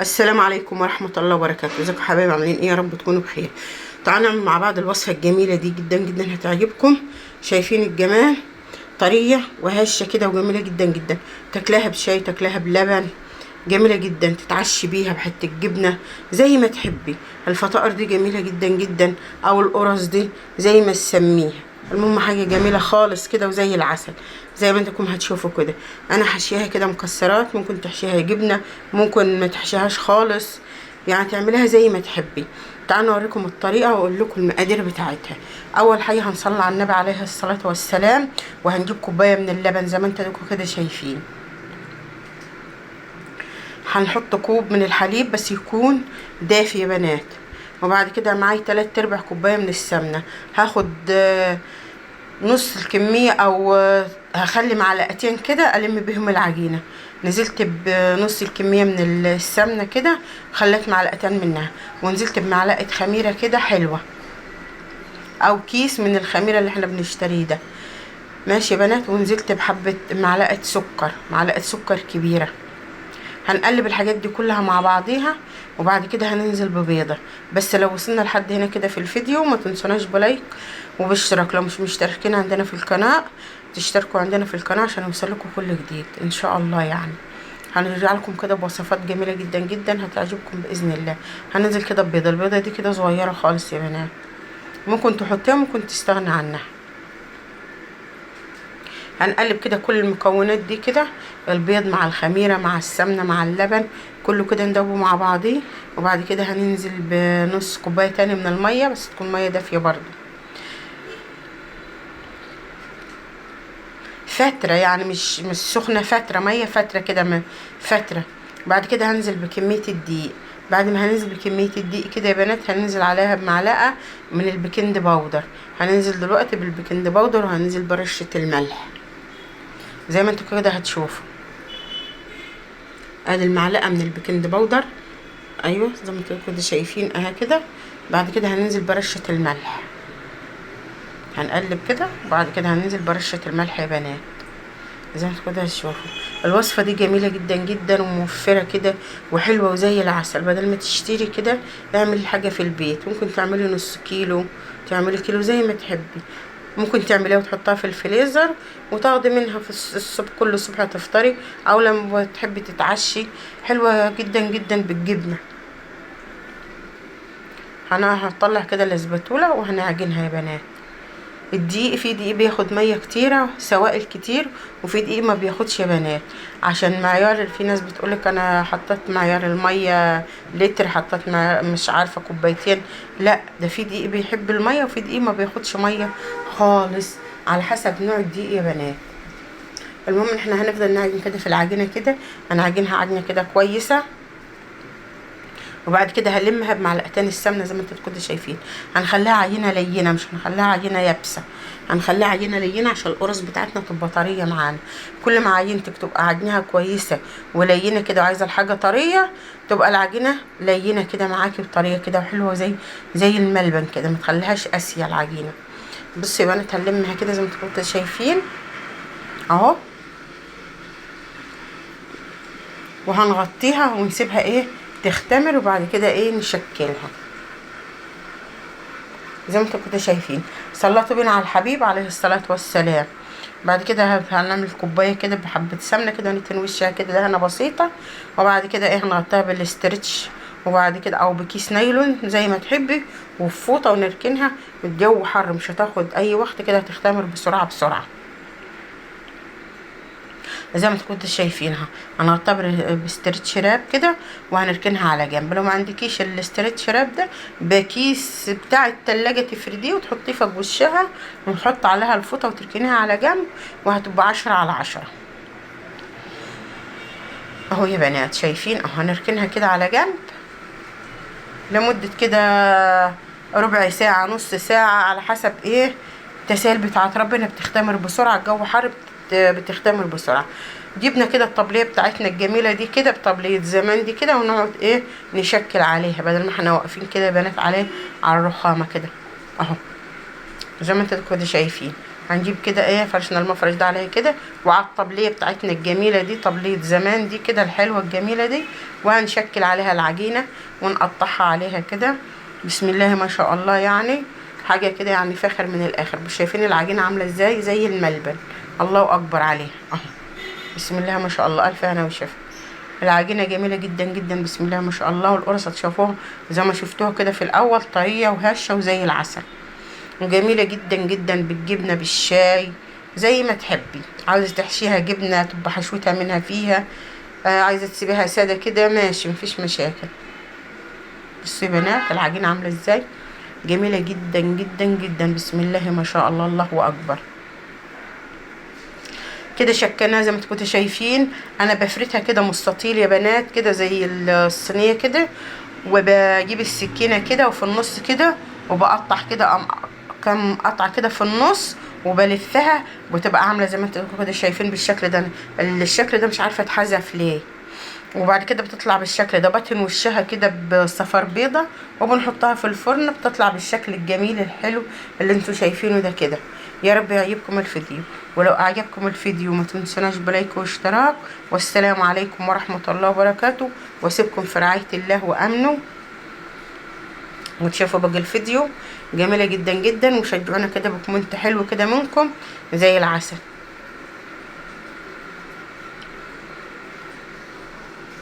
السلام عليكم ورحمة الله وبركاته. ازيكم حبايبي؟ عاملين ايه؟ يا رب تكونوا بخير. تعالوا نعمل مع بعض الوصفة الجميلة دي، جدا جدا هتعجبكم. شايفين الجمال؟ طرية وهشة كده وجميلة جدا جدا. تاكلها بشاي، تاكلها بلبن، جميلة جدا. تتعشي بيها بحتة جبنة زي ما تحبي. الفطائر دي جميلة جدا جدا، او القرص دي زي ما تسميها. المهم حاجة جميلة خالص كده وزي العسل، زي ما انتم هتشوفوا كده. انا حشيها كده مكسرات، ممكن تحشيها جبنة، ممكن ما تحشيهاش خالص، يعني تعمليها زي ما تحبي. تعالوا اوريكم الطريقة واقول لكم المقادير بتاعتها. اول حاجة هنصلي على النبي عليه الصلاة والسلام، وهنجيب كوباية من اللبن زي ما انتم كده شايفين. هنحط كوب من الحليب بس يكون دافي يا بنات. وبعد كده معايا 3/4 كوبايه من السمنه. هاخد نص الكميه، او هخلي معلقتين كده الم بهم العجينه. نزلت بنص الكميه من السمنه كده، خليت معلقتين منها، ونزلت بمعلقه خميره كده حلوه، او كيس من الخميره اللي احنا بنشتريه ده، ماشي يا بنات. ونزلت بحبه معلقه سكر كبيره. هنقلب الحاجات دي كلها مع بعضيها، وبعد كده هننزل ببيضة. بس لو وصلنا لحد هنا كده في الفيديو ما تنسوناش بلايك وباشتراك. لو مش مشتركين عندنا في القناة تشتركوا عندنا في القناة عشان يوصلكوا كل جديد ان شاء الله. يعني هنرجع لكم كده بوصفات جميلة جدا جدا هتعجبكم بإذن الله. هننزل كده ببيضة. البيضة دي كده صغيرة خالص يا بنات، ممكن تحطيها ممكن تستغني عنها. هنقلب كده كل المكونات دي كده، البيض مع الخميره مع السمنه مع اللبن، كله كده ندوبه مع بعضيه. وبعد كده هننزل بنص كوبايه تاني من الميه، بس تكون ميه دافيه برضو، فتره يعني مش سخنه، فتره ميه فتره كده فتره. بعد كده هنزل بكميه الدقيق. بعد ما هننزل بكميه الدقيق كده يا بنات، هننزل عليها بمعلقه من البيكنج باودر. هننزل دلوقتي بالبيكنج باودر، وهننزل برشه الملح زي ما انتوا كده هتشوفوا. ادي المعلقه من البيكنج باودر، ايوه زي ما انتوا كده شايفين اهي كده. بعد كده هننزل برشه الملح، هنقلب كده. وبعد كده هننزل برشه الملح يا بنات زي ما انتوا كده هتشوفوا. الوصفه دي جميله جدا جدا وموفره كده وحلوه وزي العسل. بدل ما تشتري كده اعملي حاجه في البيت. ممكن تعملي نص كيلو، تعملي كيلو زي ما تحبي. ممكن تعمليها وتحطها في الفريزر وتاخدي منها في الصبح، كل صبح تفطري، او لما تحبي تتعشي. حلوه جدا جدا بالجبنه. انا هطلع كده الاسباتوله وهنعجنها يا بنات. الدقيق، في دقيق بياخد ميه كتيره سوائل كتير، وفي دقيق ما بياخدش يا بنات. عشان معيار، في ناس بتقولك انا حطيت معيار الميه لتر، حطيت مش عارفه كوبايتين. لا، ده في دقيق بيحب الميه وفي دقيق ما بياخدش ميه خالص، على حسب نوع الدقيق يا بنات. المهم احنا هنفضل نعجن كده في العجينه كده. هنعجنها عجنه كده كويسه. وبعد كده هلمها بمعلقتين السمنه زي ما انتوا كده شايفين. هنخليها عجينه لينه، مش هنخليها عجينه يابسه. هنخليها عجينه لينه عشان القرص بتاعتنا تبقى طريه معانا. كل ما عجينتك تبقى عجنها كويسه ولينه كده، وعايزه الحاجه طريه، تبقى العجينه لينه كده معاكي وطريه كده وحلوه زي الملبن كده. ما تخليهاش قاسيه العجينه. بصوا يا بنات، هنلمها كده زي ما انتوا كده شايفين اهو، وهنغطيها ونسيبها تختمر. وبعد كده نشكلها زي ما انتوا كده شايفين. صلاتوا بينا على الحبيب عليه الصلاة والسلام. بعد كده هنعمل كوبايه كده بحبه سمنه كده، ونتن وشها كده دهنه بسيطه. وبعد كده هنغطيها بالاسترتش، وبعد كده او بكيس نايلون زي ما تحبي، وفوطه، ونركنها. الجو حر مش هتاخد اي وقت كده، هتختمر بسرعه بسرعه زي ما انتوا كنتوا شايفينها. هنغطيها باسترتش راب كده، وهنركنها على جنب. لو ما عندكيش الاسترتش راب ده، بكيس بتاع التلاجة تفرديه وتحطيه فوق وشها، ونحط عليها الفوطه وتركنيها على جنب، وهتبقى 10/10 اهو يا بنات شايفين اهو. هنركنها كده على جنب لمدة كده ربع ساعة، نص ساعة، على حسب التسائل بتاعت ربنا. بتختمر بسرعة، الجو حر بتختمر بسرعة. جبنا كده الطبلية بتاعتنا الجميلة دي كده، بطبلية زمان دي كده، ونقعد نشكل عليها، بدل ما احنا واقفين كده يا بنات على الرخامة كده اهو زي ما انتوا كده شايفين. هنجيب كده ايه، فرشنا المفرش ده عليها كده، وعلى الطبليه بتاعتنا الجميله دي، طبليه زمان دي كده الحلوه الجميله دي، وهنشكل عليها العجينه ونقطعها عليها كده. بسم الله ما شاء الله، يعني حاجه كده يعني فاخر من الاخر. مش شايفين العجينه عامله ازاي؟ زي الملبن. الله اكبر عليها اهو. بسم الله ما شاء الله، الف هنا وشفا. العجينه جميله جدا جدا بسم الله ما شاء الله. والقرصه تشوفوها زي ما شفتوها كده في الاول، طريه وهشه وزي العسل، وجميله جدا جدا بالجبنه بالشاي زي ما تحبي. عاوزه تحشيها جبنه تبقى حشوتها منها فيها، عايزه تسيبيها ساده كده ماشي، مفيش مشاكل. بصوا يا بنات العجينه عامله ازاي، جميله جدا جدا جدا بسم الله ما شاء الله، الله اكبر. كده شكلناها زي ما انتوا شايفين. انا بفردها كده مستطيل يا بنات، كده زي الصينيه كده، وبجيب السكينه كده وفي النص كده، وبقطع كده كم قطعه كده في النص، وبلفها، وتبقى عامله زي ما انتوا كده شايفين بالشكل ده. الشكل ده مش عارفه اتحذف ليه. وبعد كده بتطلع بالشكل ده، بطن وشها كده بصفار بيضة، وبنحطها في الفرن بتطلع بالشكل الجميل الحلو اللي انتوا شايفينه ده كده. يا رب يعجبكم الفيديو، ولو اعجبكم الفيديو ما تنسوناش بلايك واشتراك. والسلام عليكم ورحمة الله وبركاته، واسيبكم في رعاية الله وامنه، وتشوفوا باقي الفيديو جميلة جدا جدا، وشجعونا كده بكومنت حلو كده منكم زي العسل.